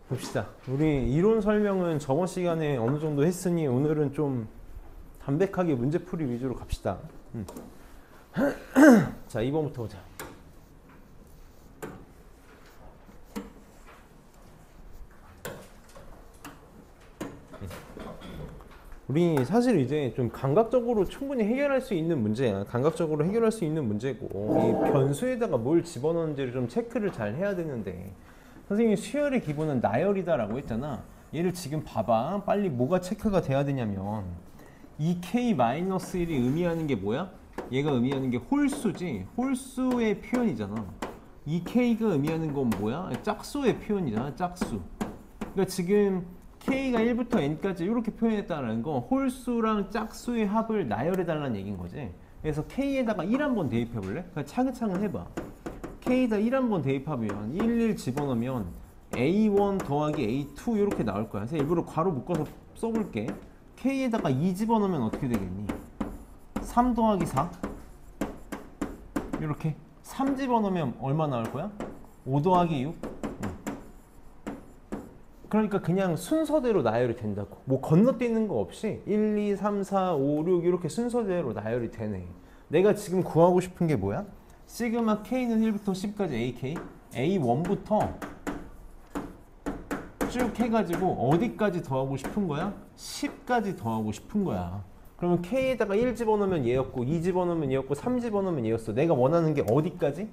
봅시다. 우리 이론 설명은 저번 시간에 어느 정도 했으니 오늘은 좀 담백하게 문제풀이 위주로 갑시다. 자, 2번부터 보자. 우리 사실 이제 좀 감각적으로 충분히 해결할 수 있는 문제야. 감각적으로 해결할 수 있는 문제고, 이 변수에다가 뭘 집어넣는지를 좀 체크를 잘 해야 되는데, 선생님이 수열의 기본은 나열이다라고 했잖아. 얘를 지금 봐봐. 빨리 뭐가 체크가 돼야 되냐면, 이 k-1이 의미하는 게 뭐야? 얘가 의미하는 게 홀수지. 홀수의 표현이잖아. 이 k가 의미하는 건 뭐야? 짝수의 표현이잖아. 짝수. 그러니까 지금 k가 1부터 n까지 이렇게 표현했다는 건 홀수랑 짝수의 합을 나열해달라는 얘기인 거지. 그래서 k에다가 1 한번 대입해볼래? 그냥 차근차근 해봐. k에다 1 한번 대입하면 1 집어넣으면 a1 더하기 a2 이렇게 나올 거야. 그래서 일부러 괄호 묶어서 써볼게. k에다가 2 집어넣으면 어떻게 되겠니? 3 더하기 4 이렇게 3 집어넣으면 얼마 나올 거야? 5 더하기 6. 그러니까 그냥 순서대로 나열이 된다고. 뭐 건너뛰는 거 없이 1, 2, 3, 4, 5, 6 이렇게 순서대로 나열이 되네. 내가 지금 구하고 싶은 게 뭐야? 시그마 k는 1부터 10까지 ak, a1부터 쭉 해가지고 어디까지 더하고 싶은 거야? 10까지 더하고 싶은 거야. 그러면 k에다가 1 집어넣으면 얘였고, 2 집어넣으면 얘였고, 3 집어넣으면 얘였어. 내가 원하는 게 어디까지?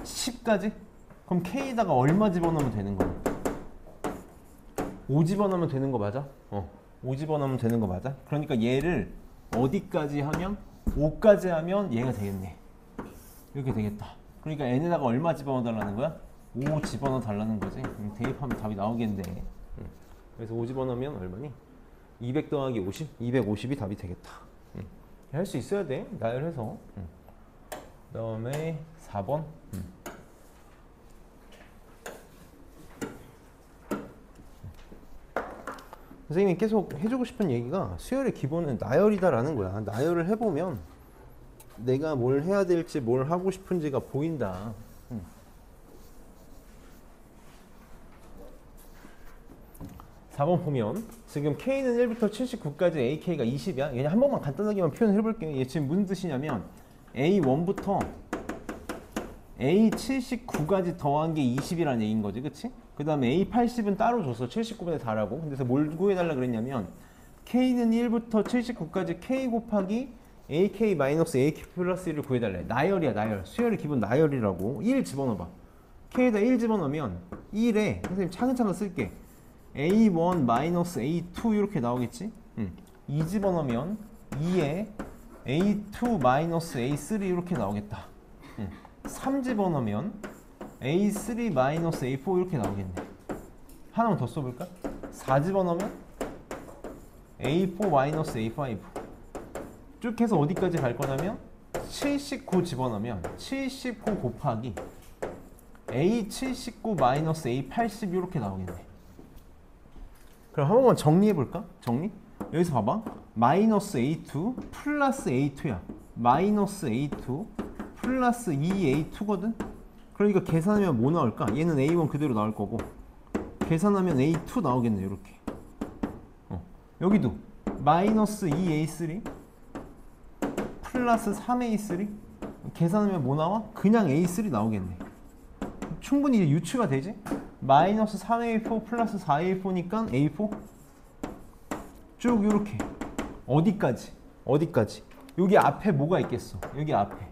10까지? 그럼 k에다가 얼마 집어넣으면 되는 거야? 5 집어넣으면 되는 거 맞아? 5 집어넣으면 되는 거 맞아? 그러니까 얘를 어디까지 하면? 5까지 하면 얘가 되겠네. 이렇게 되겠다. 그러니까 n에다가 얼마 집어넣어 달라는 거야? 5 집어넣어 달라는 거지. 대입하면 답이 나오겠네. 그래서 5 집어넣으면 얼마니? 200 더하기 50? 250이 답이 되겠다. 할 수 있어야 돼. 나열해서. 그 다음에 4번. 선생님이 계속 해주고 싶은 얘기가 수열의 기본은 나열이다라는 거야. 나열을 해보면 내가 뭘 해야 될지 뭘 하고 싶은지가 보인다. 4번 보면 지금 k는 1부터 79까지 ak가 20이야. 그냥 한 번만 간단하게만 표현을 해볼게요. 얘 지금 무슨 뜻이냐면 a1부터 a79까지 더한 게 20이라는 얘기인 거지. 그치? 그 다음에 a80은 따로 줬어. 79분의 4라고. 그래서 뭘 구해달라 그랬냐면 k는 1부터 79까지 k 곱하기 ak-ak 플러스 1을 구해달래. 나열이야, 나열. 수열의 기본 나열이라고. 1 집어넣어봐. k에다 1 집어넣으면 1에 선생님 차근차근 쓸게. a1-a2 이렇게 나오겠지? 2 집어넣으면 2에 a2-a3 이렇게 나오겠다. 3 집어넣으면 a3-a4 이렇게 나오겠네. 하나만 더 써볼까? 4 집어넣으면 a4-a5 쭉 해서 어디까지 갈 거냐면 79 집어넣으면 79 곱하기 a79-a80 이렇게 나오겠네. 그럼 한 번만 정리해볼까? 정리? 여기서 봐봐. 마이너스 a2 플러스 a2야. 마이너스 a2 플러스 2a2거든? 그러니까 계산하면 뭐 나올까? 얘는 a1 그대로 나올 거고 계산하면 a2 나오겠네. 이렇게 여기도 마이너스 2a3 플러스 3a3 계산하면 뭐 나와? 그냥 a3 나오겠네. 충분히 이제 유추가 되지? 마이너스 3a4 플러스 4a4니까 a4 쭉 이렇게 어디까지? 어디까지? 여기 앞에 뭐가 있겠어? 여기 앞에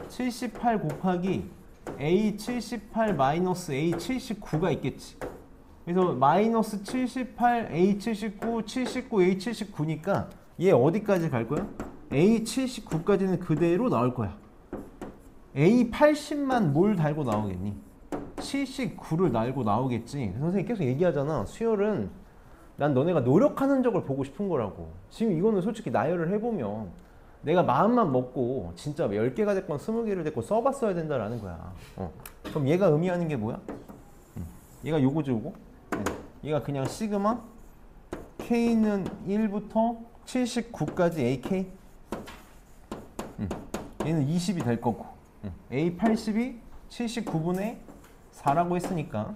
78 곱하기 a78 마이너스 a79가 있겠지. 그래서 마이너스 78 a79 79 a79니까 얘 어디까지 갈 거야? a79까지는 그대로 나올 거야. a80만 뭘 달고 나오겠니? 79를 달고 나오겠지. 선생님이 계속 얘기하잖아. 수열은 난 너네가 노력하는 적을 보고 싶은 거라고. 지금 이거는 솔직히 나열을 해보면 내가 마음만 먹고 진짜 10개가 됐건 20개를 됐건 써봤어야 된다라는 거야. 그럼 얘가 의미하는 게 뭐야? 얘가 요거지 요거? 얘가 그냥 시그마 k는 1부터 79까지 ak 얘는 20이 될 거고 A 82 79분의 4라고 했으니까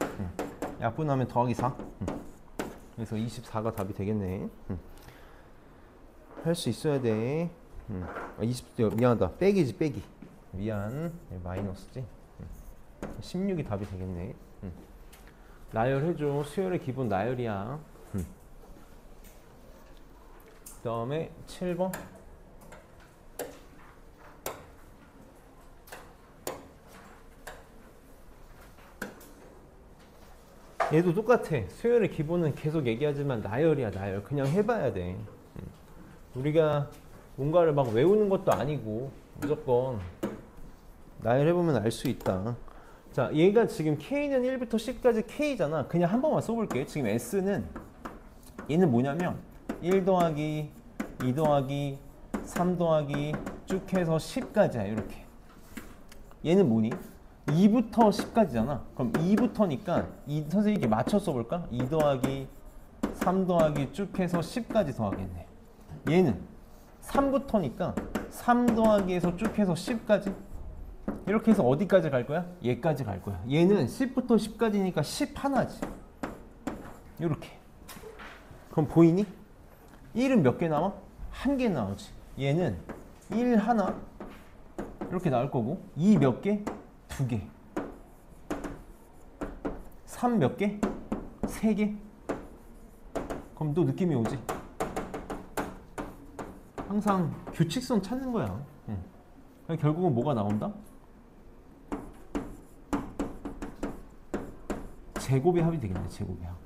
약분하면 더하기 4. 그래서 24가 답이 되겠네. 할 수 있어야 돼. 20, 미안하다. 빼기지, 빼기. 미안. 마이너스지. 16이 답이 되겠네. 나열해줘. 수열의 기본 나열이야. 그 다음에 7번. 얘도 똑같아. 수열의 기본은 계속 얘기하지만 나열이야, 나열. 그냥 해봐야 돼. 우리가 뭔가를 막 외우는 것도 아니고 무조건 나열해보면 알 수 있다. 자, 얘가 지금 K는 1부터 10까지 K잖아. 그냥 한 번만 써볼게. 지금 S는 얘는 뭐냐면 1 더하기 2 더하기 3 더하기 쭉 해서 10까지야. 이렇게. 얘는 뭐니? 2부터 10까지잖아. 그럼 2부터니까 선생님이 이렇게 맞춰 써볼까? 2 더하기 3 더하기 쭉 해서 10까지 더하겠네. 얘는 3부터니까 3 더하기에서 쭉 해서 10까지. 이렇게 해서 어디까지 갈 거야? 얘까지 갈 거야. 얘는 10부터 10까지니까 10 하나지. 이렇게. 그럼 보이니? 1은 몇 개 나와? 한 개 나오지. 얘는 1 하나 이렇게 나올 거고 2 몇 개? 2개. 3 몇 개? 3개. 그럼 또 느낌이 오지? 항상 규칙성 찾는 거야. 결국은 뭐가 나온다? 제곱의 합이 되겠네. 제곱의 합.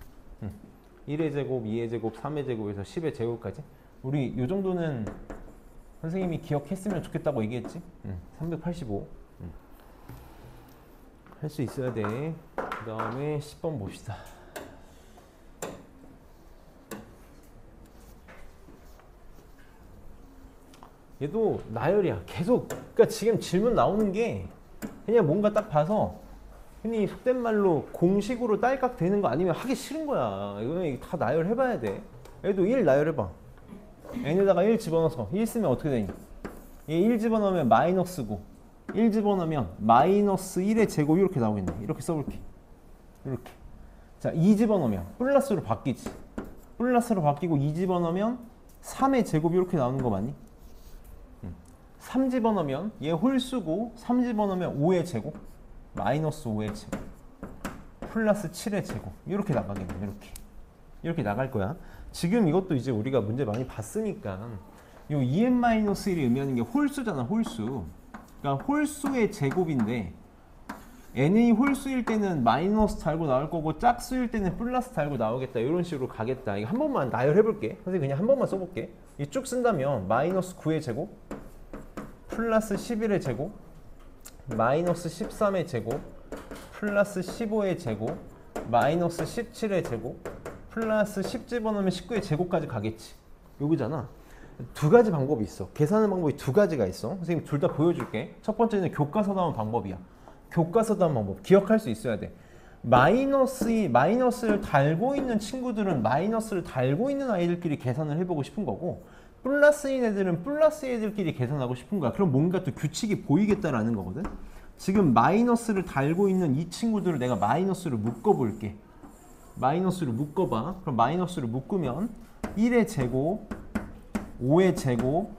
1의 제곱, 2의 제곱, 3의 제곱에서 10의 제곱까지. 우리 요 정도는 선생님이 기억했으면 좋겠다고 얘기했지? 385. 할 수 있어야 돼. 그 다음에 10번 봅시다. 얘도 나열이야. 계속. 그러니까 지금 질문 나오는 게 그냥 뭔가 딱 봐서 흔히 속된 말로 공식으로 딸깍 되는 거 아니면 하기 싫은 거야. 이거는 다 나열해봐야 돼. 얘도 1 나열해봐. n에다가 1 집어넣어서 1 쓰면 어떻게 되니? 얘 1 집어넣으면 마이너스고 1 집어넣으면 마이너스 1의 제곱 이렇게 나오겠네. 이렇게 써볼게. 이렇게. 자, 2 집어넣으면 플러스로 바뀌지. 플러스로 바뀌고 2 집어넣으면 3의 제곱 이렇게 나오는 거 맞니? 3 집어넣으면 얘 홀수고 3 집어넣으면 5의 제곱 마이너스 5의 제곱 플러스 7의 제곱 이렇게 나가겠네. 이렇게 나갈 거야. 지금 이것도 이제 우리가 문제 많이 봤으니까 요 2n-1이 의미하는 게 홀수잖아. 홀수. 그러니까 홀수의 제곱인데 n이 홀수일 때는 마이너스 달고 나올 거고 짝수일 때는 플러스 달고 나오겠다. 이런 식으로 가겠다. 이거 한 번만 나열해볼게. 선생님 그냥 한 번만 써볼게. 이 쭉 쓴다면 마이너스 9의 제곱 플러스 11의 제곱 마이너스 13의 제곱 플러스 15의 제곱 마이너스 17의 제곱 플러스 10 집어넣으면 19의 제곱까지 가겠지. 요거잖아. 두 가지 방법이 있어. 계산하는 방법이 두 가지가 있어. 선생님 둘 다 보여줄게. 첫 번째는 교과서 나온 방법이야. 교과서 나온 방법. 기억할 수 있어야 돼. 마이너스를 달고 있는 친구들은 마이너스를 달고 있는 아이들끼리 계산을 해보고 싶은 거고 플러스인 애들은 플러스 애들끼리 계산하고 싶은 거야. 그럼 뭔가 또 규칙이 보이겠다라는 거거든. 지금 마이너스를 달고 있는 이 친구들을 내가 마이너스를 묶어볼게. 마이너스를 묶어봐. 그럼 마이너스를 묶으면 1의 제곱 5의 제곱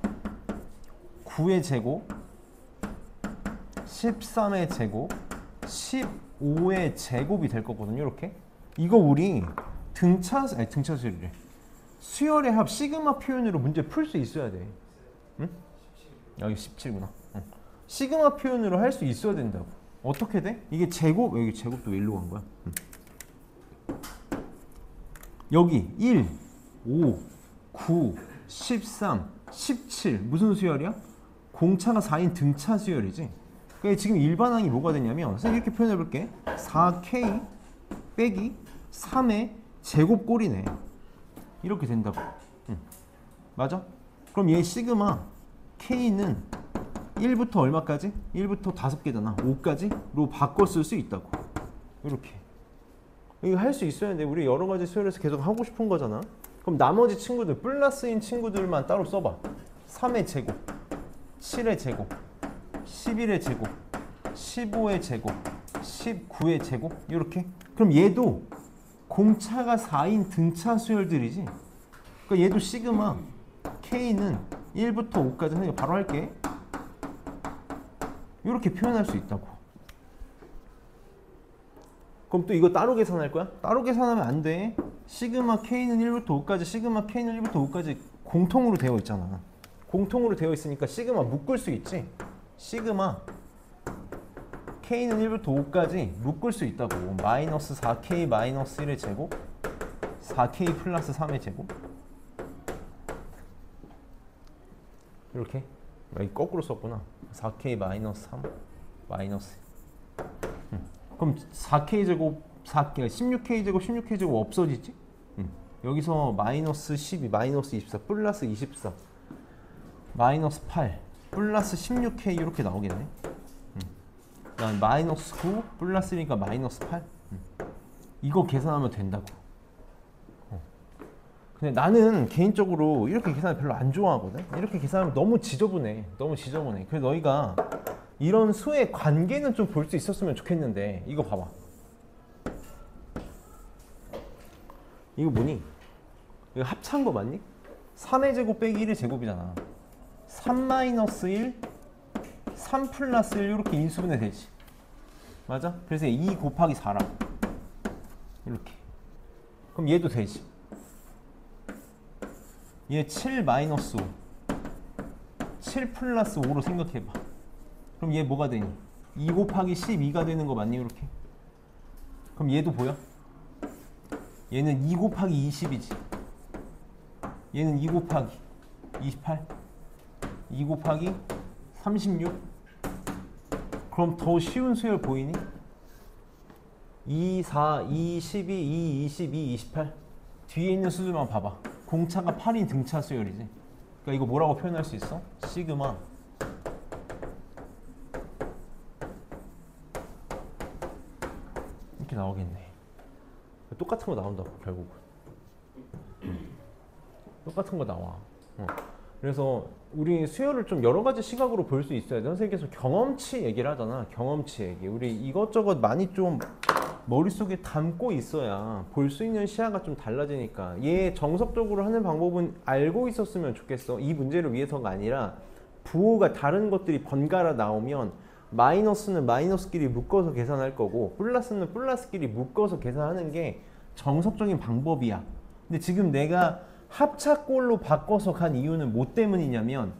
9의 제곱 13의 제곱 15의 제곱이 될 거거든요. 이렇게. 이거 우리 등차수열이래. 수열의 합 시그마 표현으로 문제 풀 수 있어야 돼. 응? 여기 17구나. 시그마 표현으로 할 수 있어야 된다고. 어떻게 돼? 이게 제곱, 여기 제곱도 왜 일로 간 거야? 여기 1, 5, 9, 13, 17 무슨 수열이야? 공차가 4인 등차 수열이지. 그러니까 지금 일반항이 뭐가 되냐면 선생님 이렇게 표현해 볼게. 4K 빼기 3의 제곱꼴이네. 이렇게 된다고. 맞아? 그럼 얘 시그마 K는 1부터 얼마까지? 1부터 5개잖아. 5까지로 바꿔 쓸 수 있다고. 이렇게. 이거 할 수 있어야 돼. 우리 여러 가지 수열에서 계속 하고 싶은 거잖아. 그럼 나머지 친구들, 플러스인 친구들만 따로 써봐. 3의 제곱, 7의 제곱, 11의 제곱, 15의 제곱, 19의 제곱 이렇게. 그럼 얘도 공차가 4인 등차 수열들이지. 그러니까 얘도 시그마 K는 1부터 5까지 하니까 바로 할게. 이렇게 표현할 수 있다고. 그럼 또 이거 따로 계산할 거야? 따로 계산하면 안 돼. 시그마 K는 1부터 5까지, 시그마 K는 1부터 5까지 공통으로 되어 있잖아. 공통으로 되어 있으니까 시그마 묶을 수 있지. 시그마 K는 1부터 5까지 묶을 수 있다고. 마이너스 4K 마이너스 1의 제곱, 4K 플러스 3의 제곱. 이렇게. 여기 거꾸로 썼구나. 4K 마이너스 3 마이너스. 그럼 4K 제곱 4K 16K 제곱 16K 제곱 없어지지? 여기서 마이너스 12 마이너스 24 플러스 24 마이너스 8 플러스 16K 이렇게 나오겠네. 그다음에 마이너스 9 플러스 1이니까 마이너스 8. 이거 계산하면 된다고. 근데 나는 개인적으로 이렇게 계산을 별로 안 좋아하거든. 이렇게 계산하면 너무 지저분해. 너무 지저분해. 그래서 너희가 이런 수의 관계는 좀 볼 수 있었으면 좋겠는데. 이거 봐봐. 이거 뭐니? 이거 합찬 거 맞니? 3의 제곱 빼기 1의 제곱이잖아. 3 마이너스 1 3 플러스 1 이렇게 인수분해 되지. 맞아? 그래서 2 곱하기 4라. 이렇게. 그럼 얘도 되지. 얘 7 마이너스 5 7 플러스 5로 생각해봐. 그럼 얘 뭐가 되니? 2 곱하기 12가 되는 거 맞니? 이렇게. 그럼 얘도 보여? 얘는 2 곱하기 20이지. 얘는 2 곱하기 28 2 곱하기 36. 그럼 더 쉬운 수열 보이니? 2, 4, 2, 12, 2, 22, 28. 뒤에 있는 수들만 봐봐. 공차가 8인 등차 수열이지. 그러니까 이거 뭐라고 표현할 수 있어? 시그마 이렇게 나오겠네. 똑같은 거 나온다고 결국은. 똑같은 거 나와. 그래서 우리 수열을 좀 여러 가지 시각으로 볼 수 있어야 돼. 선생님께서 경험치 얘기를 하잖아. 경험치 얘기. 우리 이것저것 많이 좀 머릿속에 담고 있어야 볼 수 있는 시야가 좀 달라지니까. 얘 정석적으로 하는 방법은 알고 있었으면 좋겠어. 이 문제를 위해서가 아니라 부호가 다른 것들이 번갈아 나오면 마이너스는 마이너스끼리 묶어서 계산할 거고 플러스는 플러스끼리 묶어서 계산하는 게 정석적인 방법이야. 근데 지금 내가 합차꼴로 바꿔서 간 이유는 뭐 때문이냐면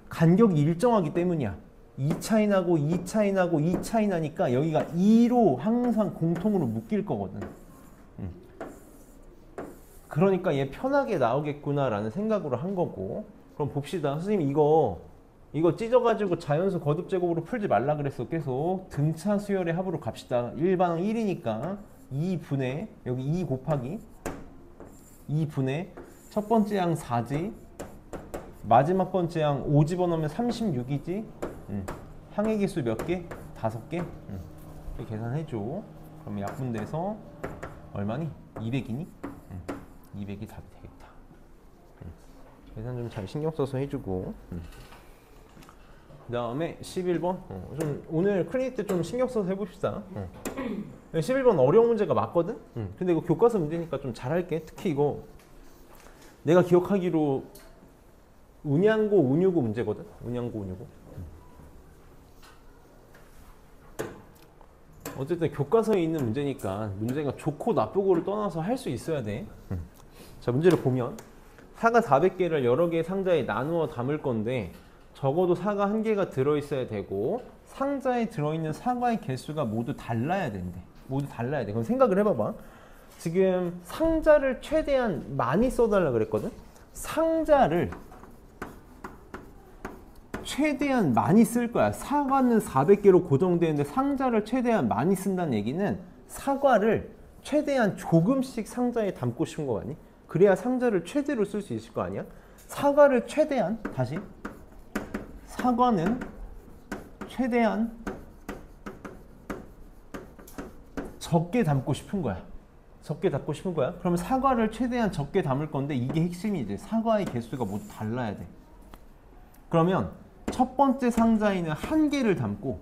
간격이 일정하기 때문이야. 2 차이 나고 2 차이 나고 2 차이 나니까 여기가 2로 항상 공통으로 묶일 거거든. 그러니까 얘 편하게 나오겠구나 라는 생각으로 한 거고. 그럼 봅시다. 선생님 이거 찢어가지고 자연수 거듭제곱으로 풀지 말라 그랬어. 계속 등차 수열의 합으로 갑시다. 1반응 1이니까 2분의 여기 2 곱하기 2분의 첫 번째 양 4지 마지막 번째 양 5 집어넣으면 36이지. 항의 기수 몇 개? 5개? 이렇게 계산해줘. 그럼 약분돼서 얼마니? 200이니? 200이 답이 되겠다. 계산 좀 잘 신경 써서 해주고. 그 다음에 11번. 좀 오늘 클리닉 때 좀 신경 써서 해봅시다. 11번 어려운 문제가 맞거든? 근데 이거 교과서 문제니까 좀 잘할게. 특히 이거 내가 기억하기로 운양고 운유고 문제거든? 운양고 운유고. 어쨌든 교과서에 있는 문제니까 문제가 좋고 나쁘고를 떠나서 할 수 있어야 돼. 자, 문제를 보면 사과 400개를 여러 개의 상자에 나누어 담을 건데 적어도 사과 1개가 들어있어야 되고 상자에 들어있는 사과의 개수가 모두 달라야 된대. 모두 달라야 돼. 그럼 생각을 해봐봐. 지금 상자를 최대한 많이 써달라 그랬거든? 상자를 최대한 많이 쓸 거야. 사과는 400개로 고정되는데 상자를 최대한 많이 쓴다는 얘기는 사과를 최대한 조금씩 상자에 담고 싶은 거 아니? 그래야 상자를 최대로 쓸 수 있을 거 아니야? 사과를 최대한, 다시 사과는 최대한 적게 담고 싶은 거야. 적게 담고 싶은 거야. 그러면 사과를 최대한 적게 담을 건데 이게 핵심이지. 사과의 개수가 모두 달라야 돼. 그러면 첫 번째 상자에는 1개를 담고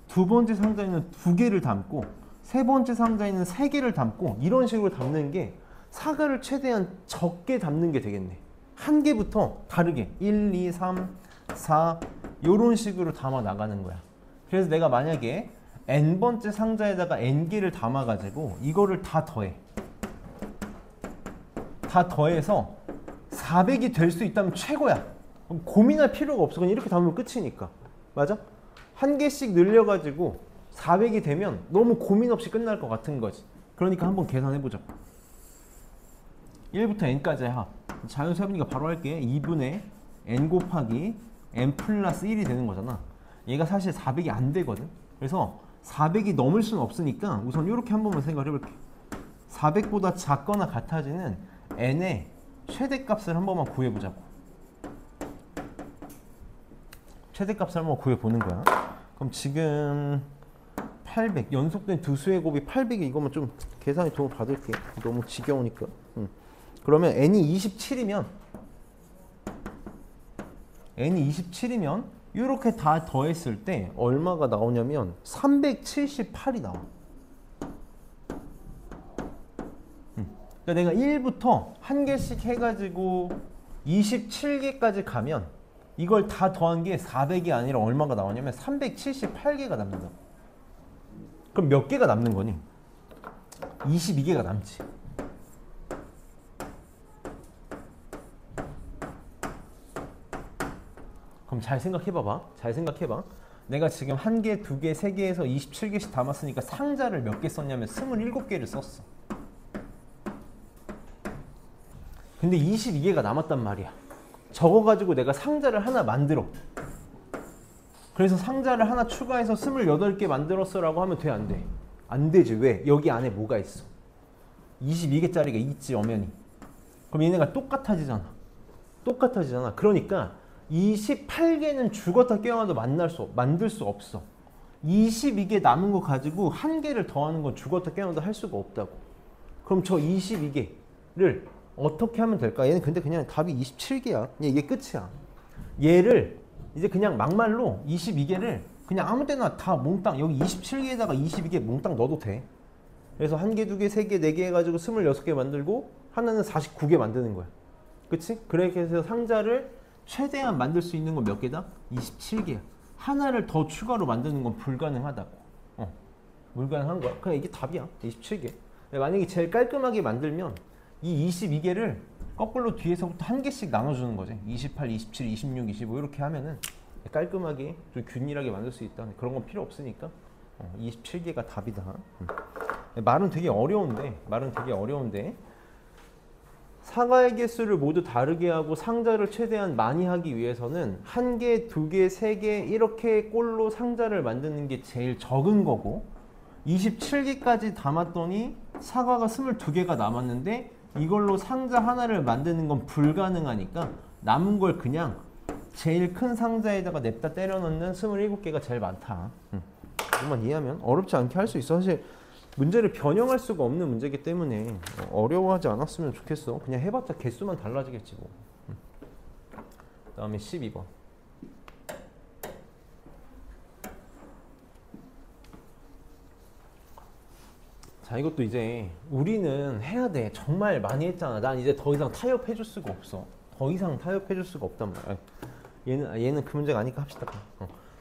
두 번째 상자에는 두 개를 담고 세 번째 상자에는 세 개를 담고 이런 식으로 담는 게 사과를 최대한 적게 담는 게 되겠네. 한 개부터 다르게 1, 2, 3, 4 이런 식으로 담아 나가는 거야. 그래서 내가 만약에 n번째 상자에다가 n개를 담아가지고 이거를 다 더해. 다 더해서 400이 될 수 있다면 최고야. 그럼 고민할 필요가 없어. 그냥 이렇게 담으면 끝이니까. 맞아? 한 개씩 늘려가지고 400이 되면 너무 고민 없이 끝날 것 같은 거지. 그러니까 한번 계산해보자. 1부터 n까지 합. 자연수 해보니까 바로 할게. 2분의 n 곱하기 n 플러스 1이 되는 거잖아. 얘가 사실 400이 안 되거든. 그래서 400이 넘을 수는 없으니까 우선 이렇게 한 번만 생각을 해볼게. 400보다 작거나 같아지는 n의 최대값을 한 번만 구해보자고. 최대값을 한번 구해보는 거야. 그럼 지금 800 연속된 두 수의 곱이 800이 이거만 좀 계산에 도움을 받을게. 너무 지겨우니까. 그러면 n이 27이면 이렇게 다 더했을 때 얼마가 나오냐면 378이 나와. 그러니까 내가 1부터 한 개씩 해가지고 27개까지 가면 이걸 다 더한 게 400이 아니라 얼마가 나오냐면 378개가 남는다. 그럼 몇 개가 남는 거니? 22개가 남지. 그럼 잘 생각해봐봐. 잘 생각해봐. 내가 지금 한 개, 두 개, 세 개에서 27개씩 담았으니까 상자를 몇 개 썼냐면 27개를 썼어. 근데 22개가 남았단 말이야. 저거 가지고 내가 상자를 하나 만들어. 그래서 상자를 하나 추가해서 28개 만들었어 라고 하면 돼, 안 돼? 안 되지. 왜? 여기 안에 뭐가 있어? 22개짜리가 있지, 엄연히. 그럼 얘네가 똑같아지잖아. 그러니까 28개는 죽었다 깨어나도 만들 수 없어. 22개 남은 거 가지고 한 개를 더하는 건 죽었다 깨어나도 할 수가 없다고. 그럼 저 22개를 어떻게 하면 될까? 얘는 근데 그냥 답이 27개야. 이게 끝이야. 얘를 이제 그냥 막말로 22개를 그냥 아무 때나 다 몽땅 여기 27개에다가 22개 몽땅 넣어도 돼. 그래서 한 개, 두 개, 세 개, 네 개 해가지고 26개 만들고 하나는 49개 만드는 거야. 그치? 그렇게 해서 상자를 최대한 만들 수 있는 건 몇 개다? 27개야. 하나를 더 추가로 만드는 건 불가능하다고. 불가능한 거야. 그냥 이게 답이야. 27개. 만약에 제일 깔끔하게 만들면 이 22개를 거꾸로 뒤에서부터 한 개씩 나눠주는 거지. 28, 27, 26, 25 이렇게 하면은 깔끔하게 좀 균일하게 만들 수 있다. 그런 건 필요 없으니까 27개가 답이다. 말은 되게 어려운데 사과의 개수를 모두 다르게 하고 상자를 최대한 많이 하기 위해서는 한 개, 두 개, 세 개 이렇게 꼴로 상자를 만드는 게 제일 적은 거고 27개까지 담았더니 사과가 22개가 남았는데 이걸로 상자 하나를 만드는 건 불가능하니까 남은 걸 그냥 제일 큰 상자에다가 냅다 때려 넣는 27개가 제일 많다. 이것만 이해하면 어렵지 않게 할 수 있어. 사실 문제를 변형할 수가 없는 문제이기 때문에 어려워하지 않았으면 좋겠어. 그냥 해봤자 개수만 달라지겠지 뭐. 그 다음에 12번. 자, 이것도 이제 우리는 해야 돼. 정말 많이 했잖아. 난 이제 더 이상 타협해줄 수가 없어. 더 이상 타협해줄 수가 없단 말이야. 얘는 그 문제가 아니까 합시다.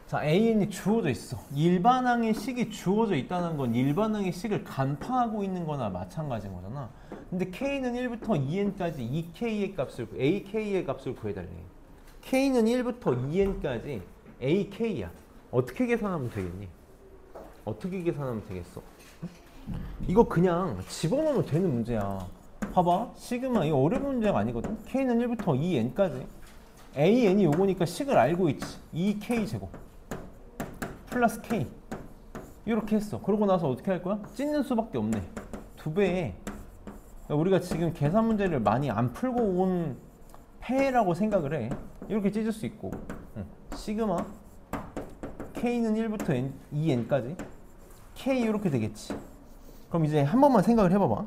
자, AN이 주어져 있어. 일반항의 식이 주어져 있다는 건 일반항의 식을 간파하고 있는 거나 마찬가지인 거잖아. 근데 K는 1부터 2n까지 EK의 값을, AK의 값을 구해달래. K는 1부터 2n까지 AK야. 어떻게 계산하면 되겠니? 어떻게 계산하면 되겠어? 이거 그냥 집어넣으면 되는 문제야. 봐봐. 시그마 이거 어려운 문제가 아니거든. K는 1부터 2n까지 AN이 요거니까 식을 알고 있지. 2K제곱 플러스 K 이렇게 했어. 그러고 나서 어떻게 할 거야? 찢는 수밖에 없네. 2배에 우리가 지금 계산 문제를 많이 안 풀고 온 폐라고 생각을 해. 이렇게 찢을 수 있고 시그마 K는 1부터 2n까지 K 이렇게 되겠지. 그럼 이제 한 번만 생각을 해봐봐.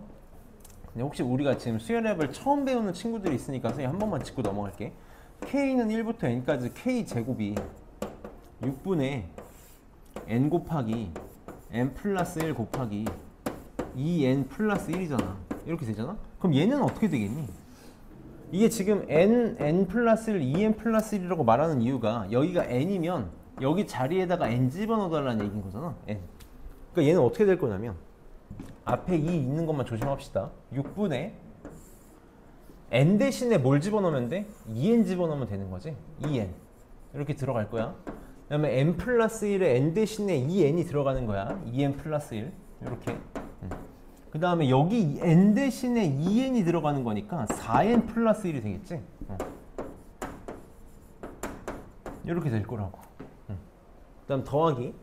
혹시 우리가 지금 수열앱을 처음 배우는 친구들이 있으니까 선생님 한 번만 짚고 넘어갈게. K는 1부터 n까지 K제곱이 6분의 n 곱하기 n 플러스 1 곱하기 2n 플러스 1이잖아. 이렇게 되잖아? 그럼 얘는 어떻게 되겠니? 이게 지금 n 플러스 1, 2n 플러스 1이라고 말하는 이유가 여기가 n이면 여기 자리에다가 n 집어넣어 달라는 얘기인 거잖아. n. 그러니까 얘는 어떻게 될 거냐면 앞에 2 있는 것만 조심합시다. 6분의 n 대신에 뭘 집어넣으면 돼? 2n 집어넣으면 되는 거지. 2n. 이렇게 들어갈 거야. 그 다음에 n 플러스 1에 n 대신에 2n이 들어가는 거야. 2n 플러스 1. 이렇게. 그 다음에 여기 n 대신에 2n이 들어가는 거니까 4n 플러스 1이 되겠지. 이렇게 될 거라고. 그 다음 더하기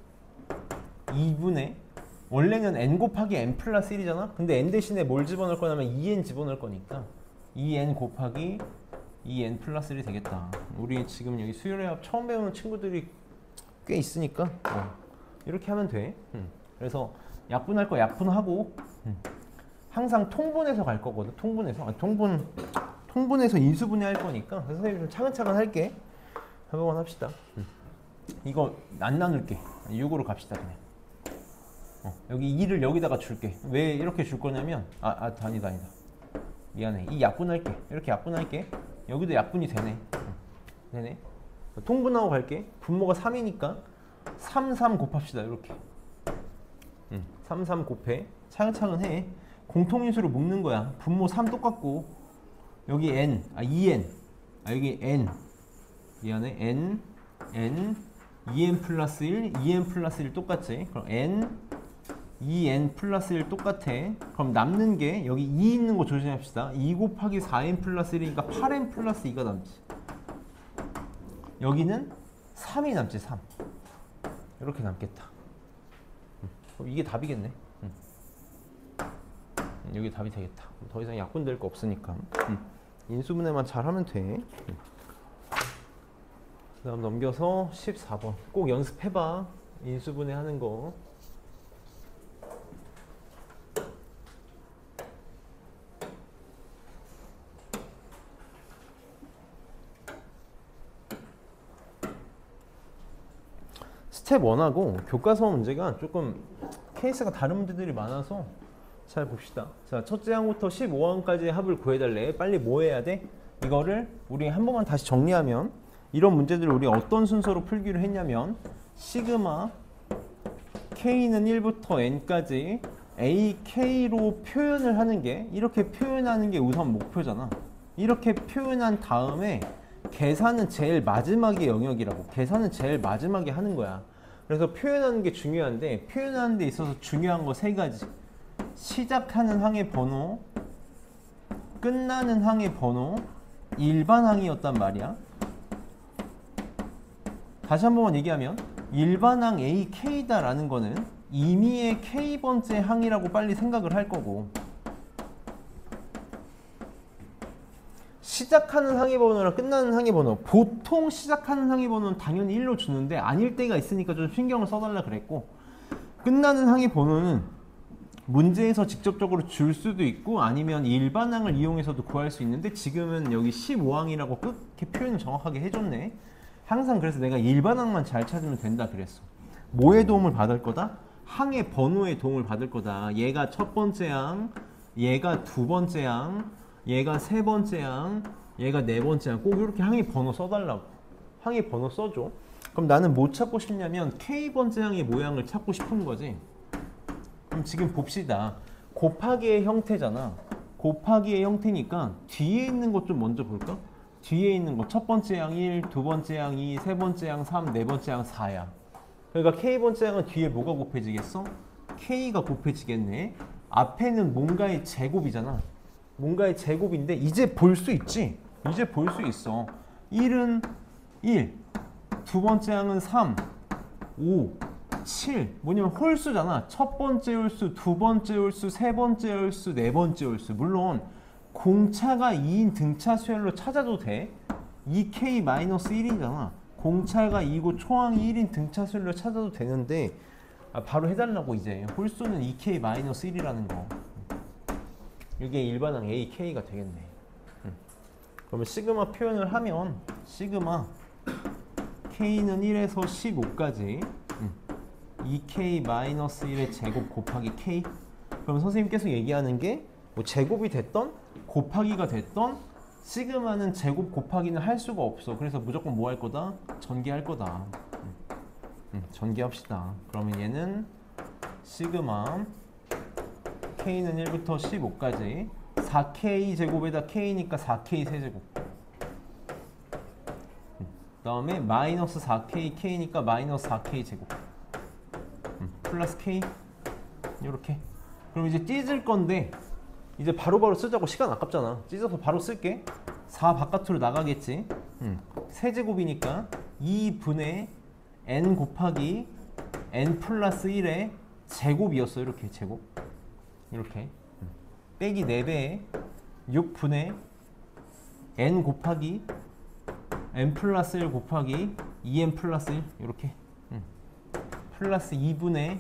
2분의 원래는 n 곱하기 n 플러스 1이잖아. 근데 n 대신에 뭘 집어넣을 거냐면 2n 집어넣을 거니까 2n 곱하기 2n 플러스 1이 되겠다. 우리 지금 여기 수열회합 처음 배우는 친구들이 꽤 있으니까 이렇게 하면 돼. 그래서 약분할 거 약분하고 항상 통분해서 갈 거거든. 통분해서 통분해서 인수분해 할 거니까 선생님 좀 차근차근 할게. 한번 합시다. 이거 안 나눌게. 6으로 갑시다 그냥. 여기 2를 여기다가 줄게. 왜 이렇게 줄 거냐면 아니다. 미안해. 이 약분할게. 이렇게 약분할게. 여기도 약분이 되네. 되네. 통분하고 갈게. 분모가 3이니까 3 곱합시다. 이렇게. 3 곱해. 차근차근 해. 공통인수로 묶는 거야. 분모 3 똑같고 여기 n, 2n, 여기 n. 미안해. n, 2n 플러스 1, 2n 플러스 1 똑같지? 그럼 n, 2n 플러스 1 똑같아. 그럼 남는 게 여기 2 있는 거 조심합시다. 2 곱하기 4n 플러스 1이니까 8n 플러스 2가 남지. 여기는 3이 남지. 3. 이렇게 남겠다. 그럼 이게 답이겠네. 여기 답이 되겠다. 더 이상 약분될 거 없으니까 인수분해만 잘하면 돼. 그 다음 넘겨서 14번 꼭 연습해봐. 인수분해 하는 거. 스텝 1하고 교과서 문제가 조금 케이스가 다른 문제들이 많아서 잘 봅시다. 자, 첫째 항부터 15항까지의 합을 구해달래. 빨리 뭐 해야 돼? 이거를 우리 한 번만 다시 정리하면 이런 문제들을 우리 어떤 순서로 풀기로 했냐면 시그마 k는 1부터 n까지 ak로 표현을 하는 게 이렇게 표현하는 게 우선 목표잖아. 이렇게 표현한 다음에 계산은 제일 마지막의 영역이라고. 계산은 제일 마지막에 하는 거야. 그래서 표현하는 게 중요한데 표현하는 데 있어서 중요한 거 3가지. 시작하는 항의 번호, 끝나는 항의 번호, 일반 항이었단 말이야. 다시 한 번만 얘기하면 일반 항 AK다 라는 거는 임의의 K번째 항이라고 빨리 생각을 할 거고 시작하는 항의 번호랑 끝나는 항의 번호, 보통 시작하는 항의 번호는 당연히 1로 주는데 아닐 때가 있으니까 좀 신경을 써달라 그랬고 끝나는 항의 번호는 문제에서 직접적으로 줄 수도 있고 아니면 일반항을 이용해서도 구할 수 있는데 지금은 여기 15항이라고 그렇게 표현을 정확하게 해줬네. 항상 그래서 내가 일반항만 잘 찾으면 된다 그랬어. 뭐의 도움을 받을 거다? 항의 번호의 도움을 받을 거다. 얘가 첫 번째 항, 얘가 두 번째 항, 얘가 세 번째 항, 얘가 네 번째 항. 꼭 이렇게 항의 번호 써달라고. 항의 번호 써줘. 그럼 나는 뭐 찾고 싶냐면 K번째 항의 모양을 찾고 싶은 거지. 그럼 지금 봅시다. 곱하기의 형태잖아. 곱하기의 형태니까 뒤에 있는 것 좀 먼저 볼까? 뒤에 있는 거 첫 번째 항 1, 두 번째 항 2, 세 번째 항 3, 네 번째 항 4야. 그러니까 K번째 항은 뒤에 뭐가 곱해지겠어? K가 곱해지겠네. 앞에는 뭔가의 제곱이잖아. 뭔가의 제곱인데 이제 볼 수 있지? 이제 볼 수 있어. 1은 1, 두 번째 항은 3, 5, 7. 뭐냐면 홀수잖아. 첫 번째 홀수, 두 번째 홀수, 세 번째 홀수, 네 번째 홀수. 물론 공차가 2인 등차 수열로 찾아도 돼. 2k-1이잖아. 공차가 2고 초항이 1인 등차 수열로 찾아도 되는데 바로 해달라고 이제. 홀수는 2k-1이라는 거. 이게 일반항 AK가 되겠네. 그러면 시그마 표현을 하면 시그마 K는 1에서 15까지 2k 마이너스 1의 제곱 곱하기 k. 그럼 선생님께서 얘기하는 게 뭐 제곱이 됐던 곱하기가 됐던 시그마는 제곱 곱하기는 할 수가 없어. 그래서 무조건 뭐 할 거다? 전개할 거다. 전개합시다. 그러면 얘는 시그마 k는 1부터 15까지 4k 제곱에다 k니까 4k 세제곱. 그 다음에 마이너스 4k k니까 마이너스 4k 제곱. 플러스 k 이렇게. 그럼 이제 찢을 건데 이제 바로바로 쓰자고. 시간 아깝잖아. 찢어서 바로 쓸게. 4 바깥으로 나가겠지. 세제곱이니까 2분의 n 곱하기 n 플러스 1의 제곱이었어. 이렇게 제곱. 이렇게. 빼기 4배에 6분의 n 곱하기 n 플러스 1 곱하기 2n 플러스 1 이렇게. 플러스 2분의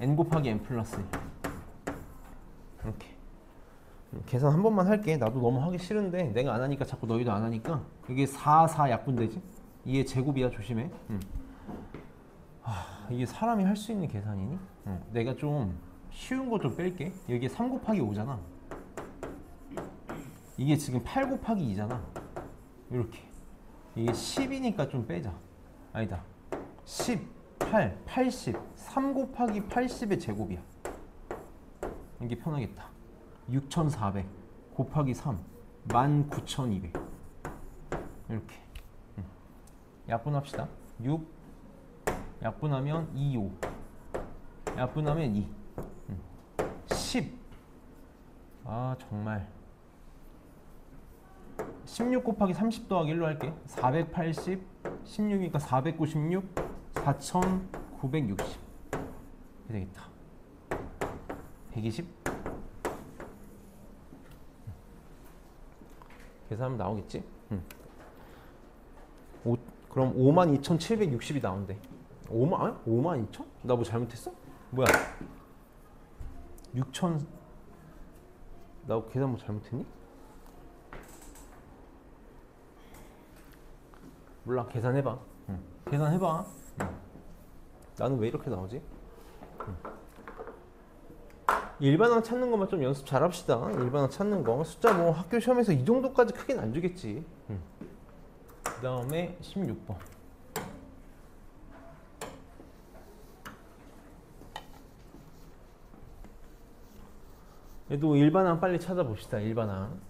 n 곱하기 n 플러스 1 이렇게. 계산 한 번만 할게. 나도 너무 하기 싫은데 내가 안 하니까 자꾸 너희도 안 하니까. 이게 4, 4 약분되지? 이게 제곱이야. 조심해. 이게 사람이 할 수 있는 계산이니? 내가 좀 쉬운 거 좀 뺄게. 여기에 3 곱하기 5잖아. 이게 지금 8 곱하기 2잖아. 이렇게. 이게 10이니까 좀 빼자. 아니다. 10, 8, 80. 3 곱하기 80의 제곱이야. 이게 편하겠다. 6400 곱하기 3 19200 이렇게. 약분합시다. 6 약분하면 2, 5 약분하면 2 10 아 정말 16 곱하기 30 더하기 1로 할게. 480 16이니까 496 4960 이렇게 되겠다. 120 계산하면 나오겠지? 그럼 52,760이 나온대. 52,000? 나 뭐 잘못했어? 뭐야? 6,000. 나 계산 뭐 잘못했니? 몰라. 계산해봐. 계산해봐. 나는 왜 이렇게 나오지? 일반항 찾는 것만 좀 연습 잘 합시다. 일반항 찾는 거. 숫자 뭐 학교 시험에서 이 정도까지 크게는 안 주겠지. 그 다음에 16번. 얘도 일반항 빨리 찾아봅시다. 일반항.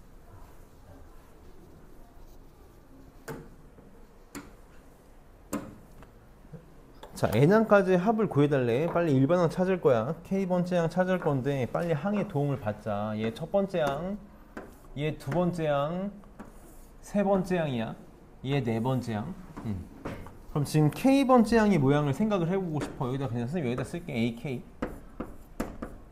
자, n항까지 합을 구해달래. 빨리 일반항 찾을 거야. k번째 항 찾을 건데 빨리 항의 도움을 받자. 얘 첫 번째 항, 얘 두 번째 항, 세 번째 항이야. 얘 네 번째 항. 그럼 지금 k번째 항의 모양을 생각을 해보고 싶어. 여기다 그냥 선생님 여기다 쓸게. ak.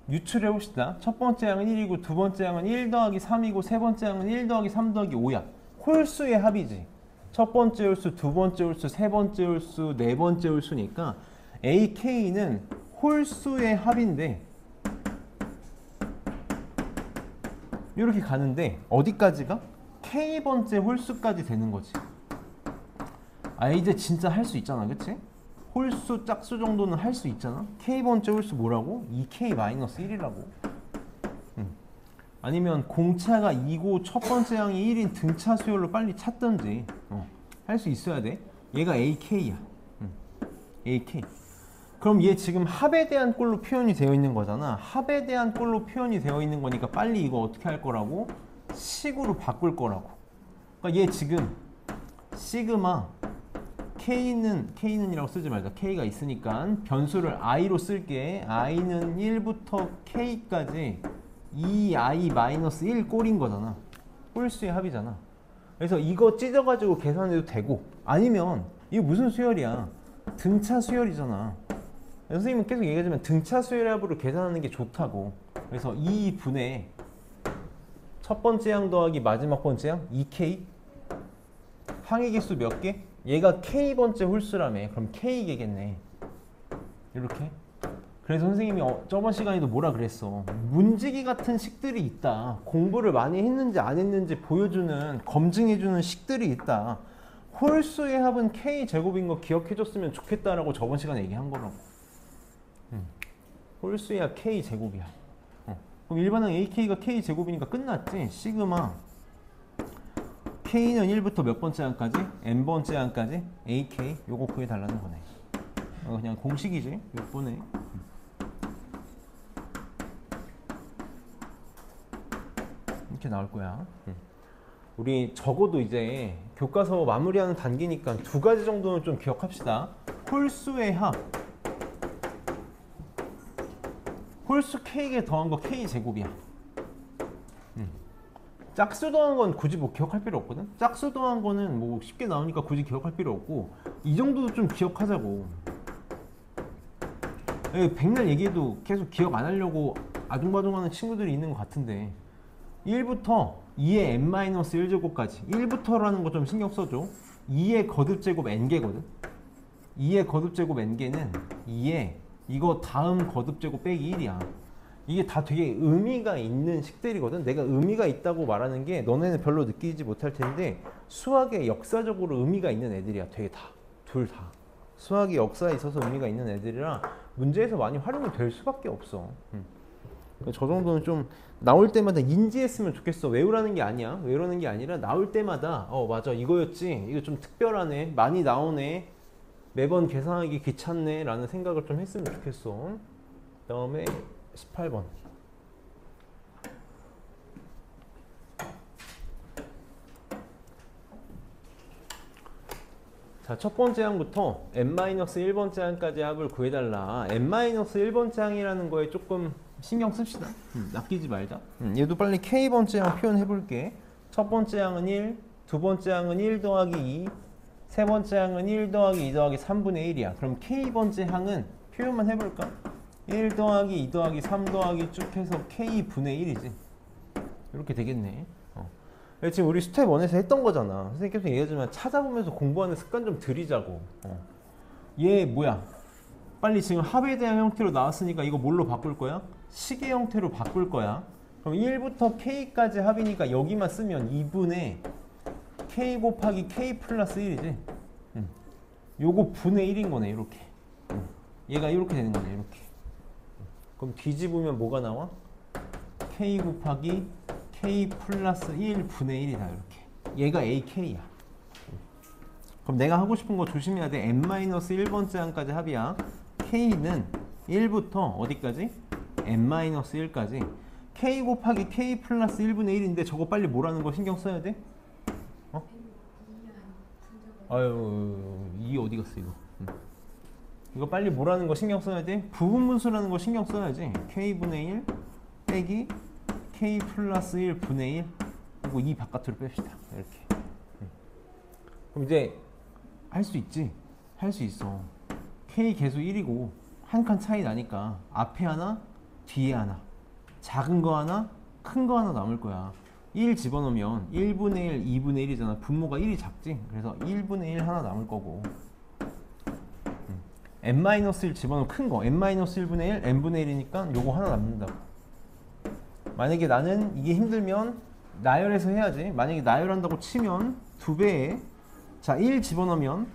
유출해봅시다. 첫 번째 항은 1이고 두 번째 항은 1 더하기 3이고 세 번째 항은 1 더하기 3 더하기 5야. 홀수의 합이지. 첫 번째 홀수, 두 번째 홀수, 세 번째 홀수, 네 번째 홀수니까 AK는 홀수의 합인데 이렇게 가는데 어디까지가? K번째 홀수까지 되는 거지. 아 이제 진짜 할 수 있잖아. 그치? 홀수, 짝수 정도는 할 수 있잖아. K번째 홀수 뭐라고? 2K-1이라고. 아니면 공차가 2고 첫 번째 항이 1인 등차 수열로 빨리 찾던지 할 수 있어야 돼. 얘가 AK야. AK. 그럼 얘 지금 합에 대한 꼴로 표현이 되어 있는 거잖아. 합에 대한 꼴로 표현이 되어 있는 거니까 빨리 이거 어떻게 할 거라고? 식으로 바꿀 거라고. 그러니까 얘 지금 시그마 K는이라고 쓰지 말자. K가 있으니까 변수를 I로 쓸게. I는 1부터 K까지 2i-1 꼴인 거잖아. 홀수의 합이잖아. 그래서 이거 찢어가지고 계산해도 되고 아니면 이거 무슨 수열이야? 등차 수열이잖아. 선생님은 계속 얘기하지만 등차 수열의 합으로 계산하는 게 좋다고. 그래서 2분의 첫 번째 항 더하기 마지막 번째 항 2k 항의 개수 몇 개? 얘가 k번째 홀수라며. 그럼 k개겠네. 이렇게. 그래서 선생님이 저번 시간에도 뭐라 그랬어? 문지기 같은 식들이 있다. 공부를 많이 했는지 안 했는지 보여주는, 검증해주는 식들이 있다. 홀수의 합은 k제곱인 거 기억해줬으면 좋겠다라고 저번 시간에 얘기한 거라고. 홀수야 k 제곱이야. 그럼 일반항 ak가 k 제곱이니까 끝났지. 시그마 k는 1부터 몇 번째 항까지? n번째 항까지 ak 요거 구해달라는 거네. 그냥 공식이지. 6분의 이렇게 나올 거야. 우리 적어도 이제 교과서 마무리하는 단계니까 두 가지 정도는 좀 기억합시다. 홀수의 합, 홀수 k에 더한 거 k 제곱이야. 짝수 더한 건 굳이 뭐 기억할 필요 없거든. 짝수 더한 거는 뭐 쉽게 나오니까 굳이 기억할 필요 없고, 이 정도도 좀 기억하자고. 백날 얘기해도 계속 기억 안 하려고 아둥바둥하는 친구들이 있는 것 같은데, 1부터 2의 n-1제곱까지 1부터라는 거 좀 신경 써줘. 2의 거듭제곱 n개거든. 2의 거듭제곱 n개는 2의 이거 다음 거듭제곱 빼기 1이야. 이게 다 되게 의미가 있는 식들이거든. 내가 의미가 있다고 말하는 게 너네는 별로 느끼지 못할 텐데 수학에 역사적으로 의미가 있는 애들이야. 되게 다. 둘 다. 수학이 역사에 있어서 의미가 있는 애들이라 문제에서 많이 활용이 될 수밖에 없어. 저 정도는 좀 나올 때마다 인지했으면 좋겠어. 외우라는 게 아니야. 외우라는 게 아니라 나올 때마다 맞아 이거였지. 이거 좀 특별하네. 많이 나오네. 매번 계산하기 귀찮네 라는 생각을 좀 했으면 좋겠어. 그 다음에 18번. 자, 첫 번째 항부터 n-1번째 항까지 합을 구해달라. n-1번째 항이라는 거에 조금 신경 씁시다. 낚이지 말자. 얘도 빨리 k번째 항 표현해볼게. 첫 번째 항은 1, 두 번째 항은 1 더하기 2, 세 번째 항은 1 더하기 2 더하기 3분의 1이야. 그럼 k번째 항은 표현만 해볼까? 1 더하기 2 더하기 3 더하기 쭉 해서 k분의 1이지. 이렇게 되겠네. 지금 우리 스텝 1에서 했던 거잖아. 선생님 계속 얘기하지만 찾아보면서 공부하는 습관 좀 들이자고. 얘 뭐야? 빨리 지금 합에 대한 형태로 나왔으니까 이거 뭘로 바꿀 거야? 식의 형태로 바꿀 거야. 그럼 1부터 k까지 합이니까 여기만 쓰면 2분의 k 곱하기 k 플러스 1이지. 요거 분의 1인 거네. 이렇게. 얘가 이렇게 되는 거네. 이렇게. 그럼 뒤집으면 뭐가 나와? k 곱하기 k 플러스 1 분의 1이다. 이렇게. 얘가 ak야. 그럼 내가 하고 싶은 거 조심해야 돼. n-1번째 항까지 합이야. k는 1부터 어디까지? n-1까지. k 곱하기 k 플러스 1분의 1인데 저거 빨리 뭐라는 거 신경 써야 돼? 아유, 이 어디 갔어 이거? 이거 빨리 뭐라는 거 신경 써야 돼? 부분분수라는 거 신경 써야지. k분의 1 빼기 k 플러스 1 분의 1. 그리고 2 바깥으로 뺍시다. 이렇게. 그럼 이제 할 수 있지? 할 수 있어. k 계수 1이고 한 칸 차이 나니까 앞에 하나, 뒤에 하나. 작은 거 하나, 큰 거 하나 남을 거야. 1 집어넣으면 1분의 1, 2분의 1이잖아. 분모가 1이 작지? 그래서 1분의 1 하나 남을 거고. n-1 집어넣으면 큰 거. n-1분의 1, n분의 1이니까 요거 하나 남는다고. 만약에 나는 이게 힘들면 나열해서 해야지. 만약에 나열한다고 치면 2배에 자, 1 집어넣으면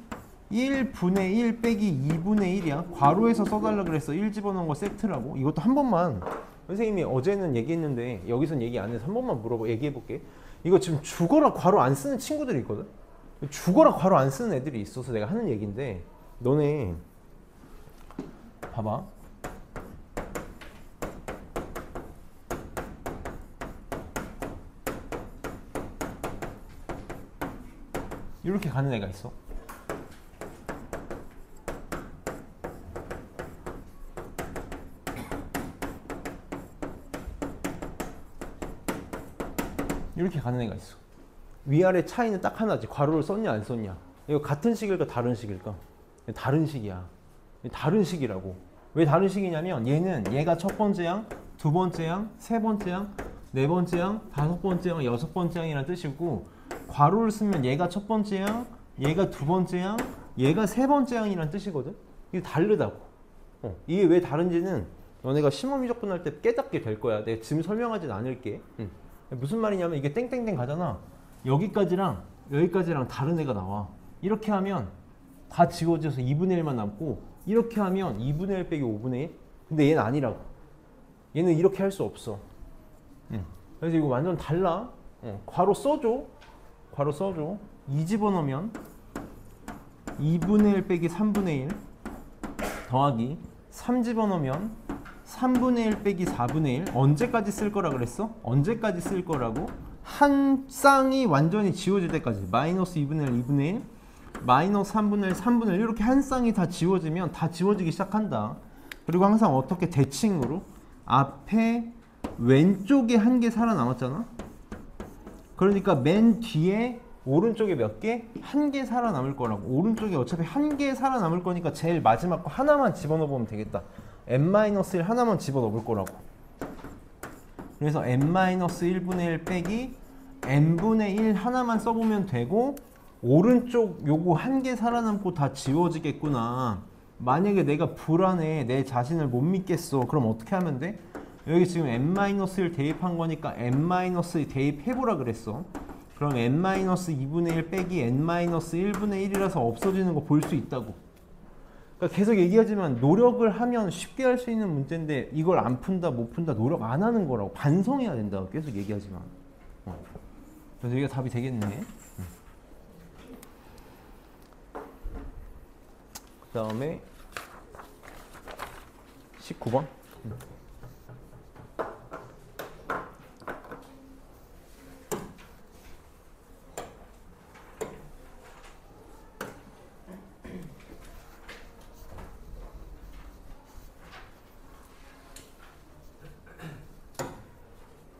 1분의 1 빼기 2분의 1이야. 괄호에서 써달라 그랬어. 1 집어넣은 거 세트라고. 이것도 한 번만. 선생님이 어제는 얘기했는데 여기선 얘기 안 해서 한 번만 얘기해볼게. 이거 지금 죽어라 괄호 안 쓰는 친구들이 있거든. 죽어라 괄호 안 쓰는 애들이 있어서 내가 하는 얘기인데, 너네 봐봐. 이렇게 가는 애가 있어. 이렇게 가는 애가 있어. 위아래 차이는 딱 하나지. 괄호를 썼냐 안 썼냐. 이거 같은 식일까 다른 식일까? 다른 식이야. 다른 식이라고. 왜 다른 식이냐면 얘는 얘가 첫 번째 항, 두 번째 항, 세 번째 항, 네 번째 항, 다섯 번째 항, 여섯 번째 항이라는 뜻이고, 괄호를 쓰면 얘가 첫 번째 항, 얘가 두 번째 항, 얘가 세 번째 항이라는 뜻이거든. 이게 다르다고. 이게 왜 다른지는 너네가 심화미적분 할 때 깨닫게 될 거야. 내가 지금 설명하진 않을게. 무슨 말이냐면 이게 땡땡땡 가잖아. 여기까지랑 여기까지랑 다른 애가 나와. 이렇게 하면 다 지워져서 2분의 1만 남고, 이렇게 하면 2분의 1 빼기 5분의 1. 근데 얘는 아니라고. 얘는 이렇게 할 수 없어. 그래서 이거 완전 달라. 괄호 써줘. 괄호 써줘. 2 집어넣으면 2분의 1 빼기 3분의 1 더하기 3 집어넣으면 3분의 1 빼기 4분의 1. 언제까지 쓸 거라 그랬어? 언제까지 쓸 거라고? 한 쌍이 완전히 지워질 때까지. 마이너스 2분의 1, 2분의 1, 마이너스 3분의 1, 3분의 1 이렇게 한 쌍이 다 지워지면 다 지워지기 시작한다. 그리고 항상 어떻게 대칭으로 앞에 왼쪽에 한 개 살아남았잖아. 그러니까 맨 뒤에 오른쪽에 몇 개? 한 개 살아남을 거라고. 오른쪽에 어차피 한 개 살아남을 거니까 제일 마지막 거 하나만 집어넣어보면 되겠다. n-1 하나만 집어넣을 거라고. 그래서 n-1분의 1 빼기 n분의 1 하나만 써보면 되고, 오른쪽 요거 한 개 살아남고 다 지워지겠구나. 만약에 내가 불안해, 내 자신을 못 믿겠어, 그럼 어떻게 하면 돼? 여기 지금 n-1 대입한 거니까 n-1 대입해보라 그랬어. 그럼 n-2분의 1 빼기 n-1분의 1이라서 없어지는 거 볼 수 있다고. 그러니까 계속 얘기하지만 노력을 하면 쉽게 할 수 있는 문제인데 이걸 안 푼다 못 푼다 노력 안 하는 거라고. 반성해야 된다고 계속 얘기하지만. 그래서 이게 답이 되겠네. 그 다음에 19번.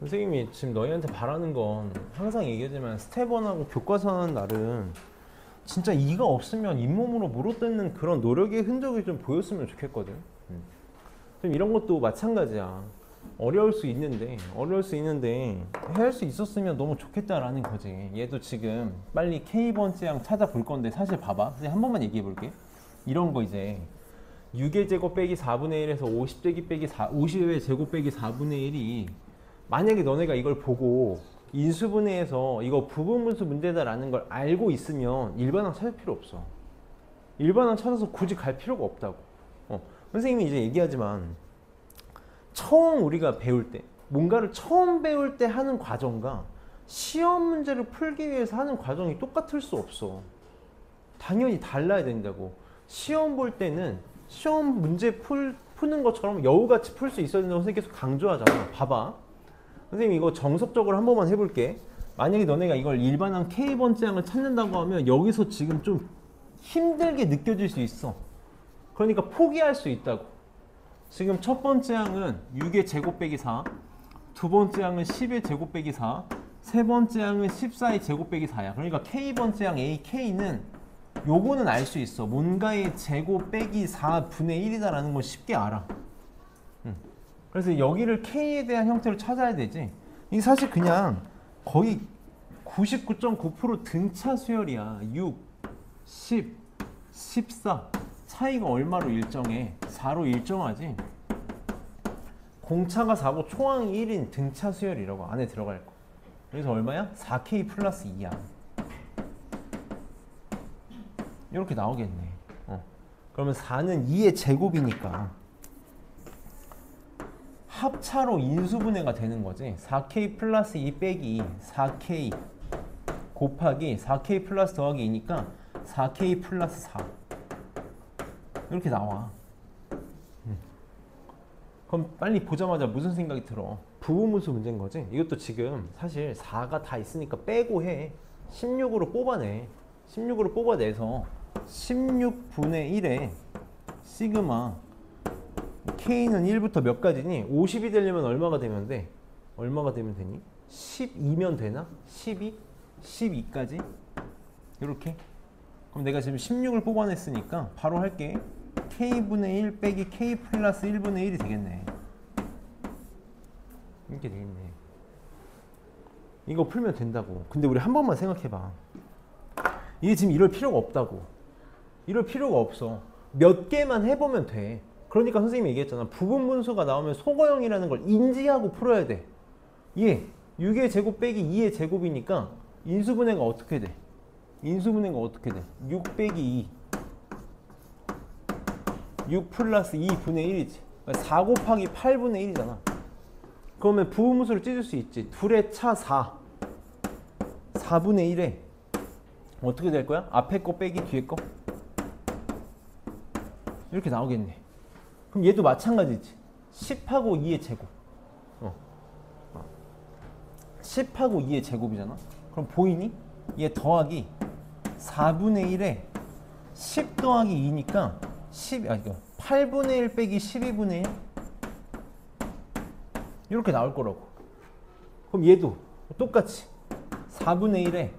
선생님이 지금 너희한테 바라는 건 항상 얘기하지만 스텝 1하고 교과서 하는 날은 진짜 이가 없으면 잇몸으로 물어뜯는 그런 노력의 흔적이 좀 보였으면 좋겠거든. 좀 이런 것도 마찬가지야. 어려울 수 있는데 할 수 있었으면 너무 좋겠다라는 거지. 얘도 지금 빨리 K번째양 찾아볼 건데 사실 봐봐. 선생님 한 번만 얘기해 볼게. 이런 거 이제 6의 제곱 빼기 4분의 1에서 50의 제곱 빼기 4분의 1이 만약에 너네가 이걸 보고 인수분해에서 이거 부분분수 문제다라는 걸 알고 있으면 일반항 찾을 필요 없어. 일반항 찾아서 굳이 갈 필요가 없다고. 선생님이 이제 얘기하지만 처음 우리가 배울 때, 뭔가를 처음 배울 때 하는 과정과 시험 문제를 풀기 위해서 하는 과정이 똑같을 수 없어. 당연히 달라야 된다고. 시험 볼 때는 시험 문제 푸는 것처럼 여우같이 풀 수 있어야 된다고 선생님 계속 강조하잖아. 봐봐. 선생님 이거 정석적으로 한 번만 해볼게. 만약에 너네가 이걸 일반항 K번째 항을 찾는다고 하면 여기서 지금 좀 힘들게 느껴질 수 있어. 그러니까 포기할 수 있다고. 지금 첫 번째 항은 6의 제곱 빼기 4, 두 번째 항은 10의 제곱 빼기 4, 세 번째 항은 14의 제곱 빼기 4야. 그러니까 K번째 항 AK는 요거는 알 수 있어. 뭔가의 제곱 빼기 4분의 1이다라는 걸 쉽게 알아. 그래서 여기를 K에 대한 형태로 찾아야 되지. 이게 사실 그냥 거의 99.9% 등차 수열이야. 6, 10, 14 차이가 얼마로 일정해? 4로 일정하지. 공차가 4고 초항이 1인 등차 수열이라고 안에 들어갈 거. 그래서 얼마야? 4K 플러스 2야. 이렇게 나오겠네. 그러면 4는 2의 제곱이니까 합차로 인수분해가 되는 거지. 4K 플러스 2 빼기 4K 곱하기 4K 플러스 더하기 2니까 4K 플러스 4 이렇게 나와. 그럼 빨리 보자마자 무슨 생각이 들어? 부분분수 문제인 거지. 이것도 지금 사실 4가 다 있으니까 빼고 해. 16으로 뽑아내. 16으로 뽑아내서 16분의 1에 시그마 K는 1부터 몇 가지니? 50이 되려면 얼마가 되면 돼? 얼마가 되면 되니? 12면 되나? 12? 12까지? 이렇게? 그럼 내가 지금 16을 뽑아냈으니까 바로 할게. K분의 1 빼기 K 플러스 1분의 1이 되겠네. 이렇게 되겠네. 이거 풀면 된다고. 근데 우리 한 번만 생각해봐. 이게 지금 이럴 필요가 없다고. 이럴 필요가 없어. 몇 개만 해보면 돼. 그러니까 선생님이 얘기했잖아. 부분분수가 나오면 소거형이라는 걸 인지하고 풀어야 돼. 얘 6의 제곱 빼기 2의 제곱이니까 인수분해가 어떻게 돼? 인수분해가 어떻게 돼? 6 빼기 2 6 플러스 2분의 1이지. 4 곱하기 8분의 1이잖아. 그러면 부호무수를 찢을 수 있지. 둘의 차 4. 4분의 1에 어떻게 될 거야? 앞에 거 빼기 뒤에 거. 이렇게 나오겠네. 그럼 얘도 마찬가지지. 10하고 2의 제곱. 10하고 2의 제곱이잖아. 그럼 보이니? 얘 더하기 4분의 1에 10 더하기 2니까 8분의 1 빼기 12분의 1 이렇게 나올 거라고. 그럼 얘도 똑같이 4분의 1에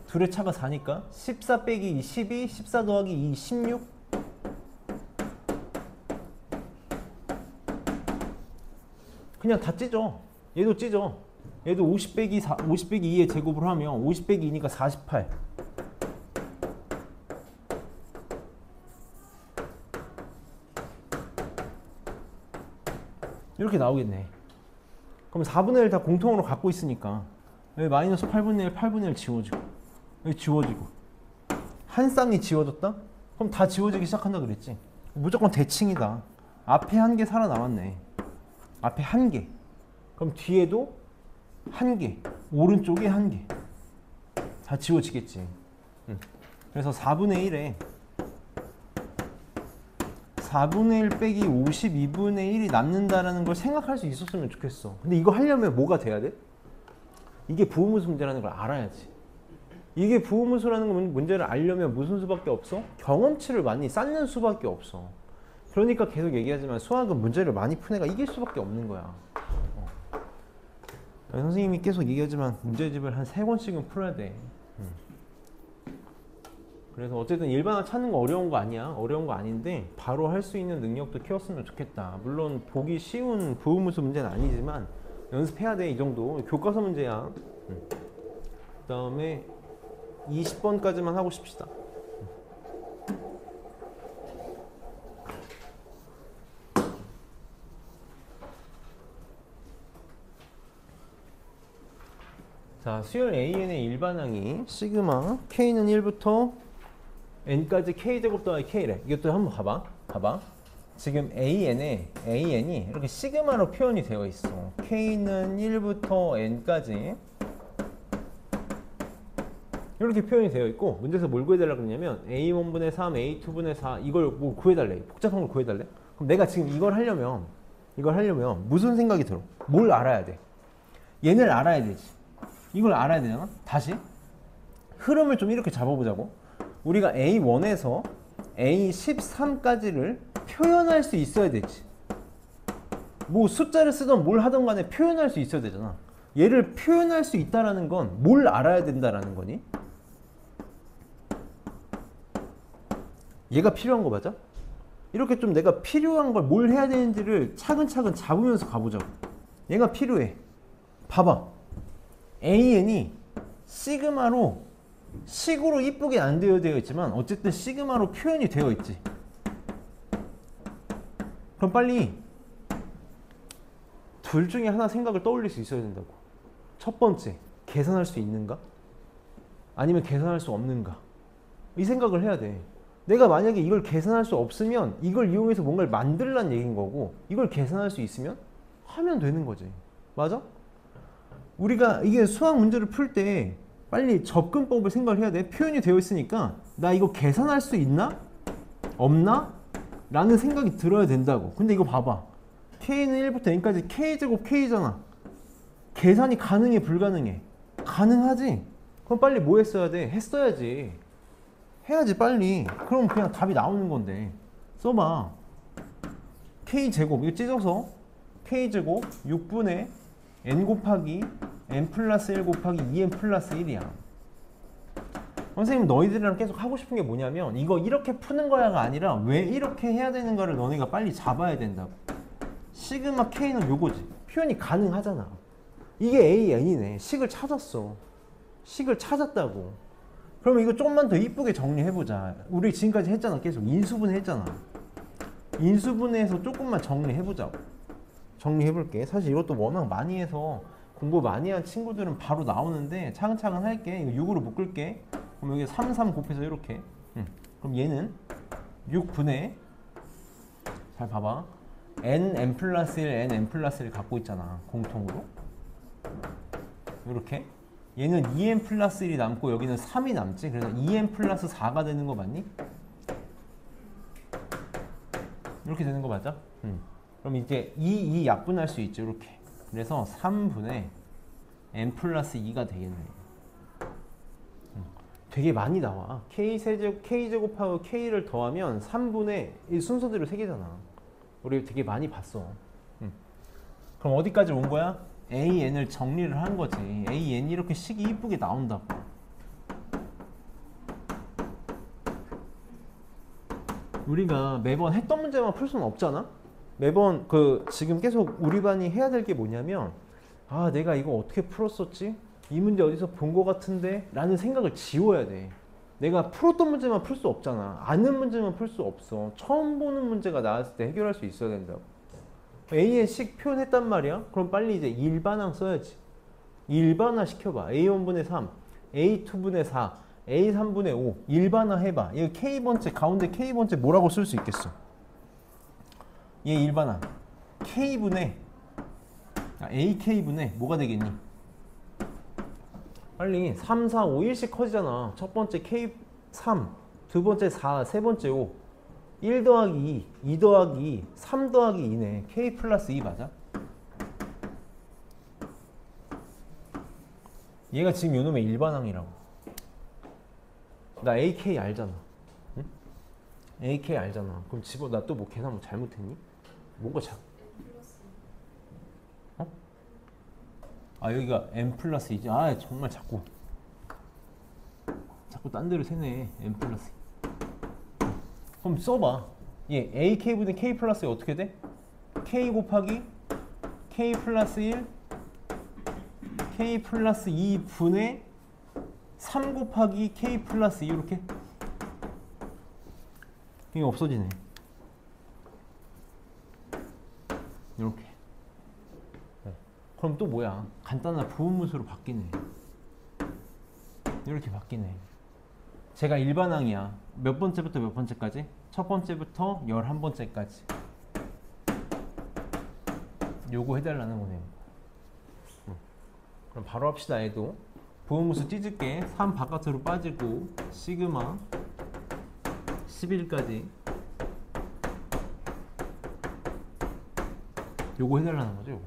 둘의 차가 4니까 14 빼기 2 12, 14 더하기 2 16. 그냥 다 찢어. 얘도 찢어. 얘도 50 빼기 2의 제곱을 하면 50 빼기 2니까 48. 이렇게 나오겠네. 그럼 4분의 1 다 공통으로 갖고 있으니까 여기 마이너스 8분의 1, 8분의 1 지워지고 여기 지워지고 한 쌍이 지워졌다? 그럼 다 지워지기 시작한다 그랬지. 무조건 대칭이다. 앞에 한 개 살아남았네. 앞에 한 개. 그럼 뒤에도 한 개. 오른쪽에 한 개. 다 지워지겠지. 그래서 4분의 1에 4분의 1 빼기 52분의 1이 남는다라는 걸 생각할 수 있었으면 좋겠어. 근데 이거 하려면 뭐가 돼야 돼? 이게 부호무수 문제라는 걸 알아야지. 이게 부호무수라는 문제를 알려면 무슨 수밖에 없어? 경험치를 많이 쌓는 수밖에 없어. 그러니까 계속 얘기하지만 수학은 문제를 많이 푼 애가 이길 수밖에 없는 거야. 선생님이 계속 얘기하지만 문제집을 한 3권씩은 풀어야 돼. 그래서 어쨌든 일반화 찾는 거 어려운 거 아니야. 어려운 거 아닌데 바로 할 수 있는 능력도 키웠으면 좋겠다. 물론 보기 쉬운 부호무수 문제는 아니지만 연습해야 돼. 이 정도 교과서 문제야. 그 다음에 20번까지만 하고 싶시다. 자, 수열 AN의 일반항이 시그마 K는 1부터 N까지 K제곱 더하기 K래. 이것도 한번 봐봐. 지금 AN이 이렇게 시그마로 표현이 되어 있어. K는 1부터 N까지 이렇게 표현이 되어 있고 문제에서 뭘 구해달라고 그러냐면 A1분의 3, A2분의 4 이걸 뭐 구해달래. 복잡한 걸 구해달래. 그럼 내가 지금 이걸 하려면 무슨 생각이 들어? 뭘 알아야 돼? 얘를 알아야 되지. 이걸 알아야 되잖아. 다시 흐름을 좀 이렇게 잡아보자고. 우리가 A1에서 A13까지를 표현할 수 있어야 되지. 뭐 숫자를 쓰던 뭘 하던 간에 표현할 수 있어야 되잖아. 얘를 표현할 수 있다라는 건 뭘 알아야 된다라는 거니? 얘가 필요한 거 맞아? 이렇게 좀 내가 필요한 걸 뭘 해야 되는지를 차근차근 잡으면서 가보자고. 얘가 필요해. 봐봐. AN이 시그마로 식으로 이쁘게 안 되어 있지만 어쨌든 시그마로 표현이 되어 있지. 그럼 빨리 둘 중에 하나 생각을 떠올릴 수 있어야 된다고. 첫 번째, 계산할 수 있는가? 아니면 계산할 수 없는가? 이 생각을 해야 돼. 내가 만약에 이걸 계산할 수 없으면 이걸 이용해서 뭔가를 만들란 얘기인 거고, 이걸 계산할 수 있으면 하면 되는 거지. 맞아? 우리가 이게 수학 문제를 풀 때 빨리 접근법을 생각을 해야 돼. 표현이 되어 있으니까 나 이거 계산할 수 있나? 없나? 라는 생각이 들어야 된다고. 근데 이거 봐봐. K는 1부터 N까지 K제곱 K잖아. 계산이 가능해 불가능해? 가능하지? 그럼 빨리 뭐 했어야 돼? 했어야지. 해야지 빨리. 그럼 그냥 답이 나오는 건데. 써봐. K제곱 이거 찢어서 K제곱 6분의 N 곱하기 N 플러스 1 곱하기 2N 플러스 1이야. 선생님 너희들이랑 계속 하고 싶은 게 뭐냐면 이거 이렇게 푸는 거야가 아니라 왜 이렇게 해야 되는가를 너네가 빨리 잡아야 된다고. 시그마 K는 요거지. 표현이 가능하잖아. 이게 AN이네. 식을 찾았어. 식을 찾았다고. 그러면 이거 좀만 더 이쁘게 정리해보자. 우리 지금까지 했잖아. 계속 인수분해 했잖아. 인수분해해서 조금만 정리해보자고. 정리해볼게. 사실 이것도 워낙 많이 해서 공부 많이 한 친구들은 바로 나오는데 차근차근 할게. 이거 6으로 묶을게. 그럼 여기 3, 3 곱해서 이렇게. 그럼 얘는 6분의 잘 봐봐. n 플러스 1, n 플러스 1 갖고 있잖아. 공통으로. 이렇게. 얘는 2n 플러스 1이 남고 여기는 3이 남지. 그래서 2n 플러스 4가 되는 거 맞니? 이렇게 되는 거 맞아? 그럼 이제 이 약분할 수 있죠. 이렇게. 그래서 3분의 n 플러스 2가 되겠네. 되게 많이 나와. k제곱하고 k를 더하면 3분의 이 순서대로 3개잖아. 우리 되게 많이 봤어. 그럼 어디까지 온 거야? AN을 정리를 한 거지. AN이 이렇게 식이 이쁘게 나온다고. 우리가 매번 했던 문제만 풀 수는 없잖아. 매번 지금 계속 우리 반이 해야 될 게 뭐냐면, 아, 내가 이거 어떻게 풀었었지? 이 문제 어디서 본 거 같은데? 라는 생각을 지워야 돼. 내가 풀었던 문제만 풀 수 없잖아. 아는 문제만 풀 수 없어. 처음 보는 문제가 나왔을 때 해결할 수 있어야 된다고. A의 식 표현했단 말이야? 그럼 빨리 이제 일반항 써야지. 일반화 시켜봐. A1분의 3, A2분의 4, A3분의 5 일반화 해봐. 이거 K번째, 가운데 K번째 뭐라고 쓸 수 있겠어? 얘 일반항 K분의 AK분의 뭐가 되겠니? 빨리 3, 4, 5, 1씩 커지잖아. 첫 번째 K3, 두 번째 4, 세 번째 5 1 더하기 2, 2 더하기 2, 3 더하기 2네. K 플러스 2 맞아? 얘가 지금 요놈의 일반항이라고. 나 AK 알잖아. 응? AK 알잖아. 그럼 집어 나 또 뭐 계산 뭐 잘못했니? 뭔가 어? 아 여기가 n 플러스 2지. 아 정말 자꾸 딴 데로 세네. n 플러스 2. 그럼 써봐. 얘 AK분의 K 플러스 2 어떻게 돼? K 곱하기 K 플러스 1 K 플러스 2분의 3 곱하기 K 플러스 2 이렇게? 이게 없어지네. 이렇게. 그럼 또 뭐야? 간단한 부분문수로 바뀌네. 이렇게 바뀌네. 제가 일반항이야. 몇 번째부터 몇 번째까지? 첫 번째부터 11번째까지. 요거 해달라는 거네요. 그럼 바로 합시다. 얘도 부분문수 찢을게. 3 바깥으로 빠지고 시그마 11까지 요거 해달라는 거죠. 요거.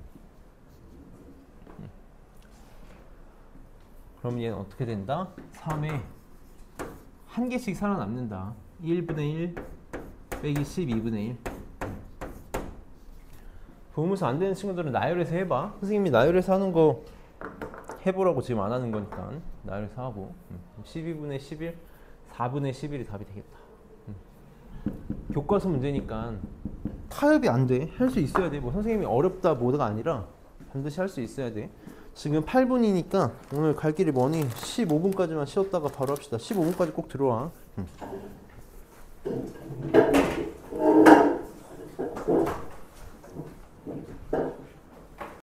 그럼 얘는 어떻게 된다? 3에 한 개씩 살아남는다. 1분의 1 빼기 12분의 1. 부분문수 안 되는 친구들은 나열해서 해봐. 선생님이 나열해서 하는 거 해보라고 지금 안 하는 거니까 나열해서 하고. 12분의 11 4분의 11이 답이 되겠다. 교과서 문제니까 타협이 안 돼. 할 수 있어야 돼. 뭐 선생님이 어렵다 뭐가 아니라 반드시 할 수 있어야 돼. 지금 8분이니까 오늘 갈 길이 머니 15분까지만 쉬었다가 바로 합시다. 15분까지 꼭 들어와.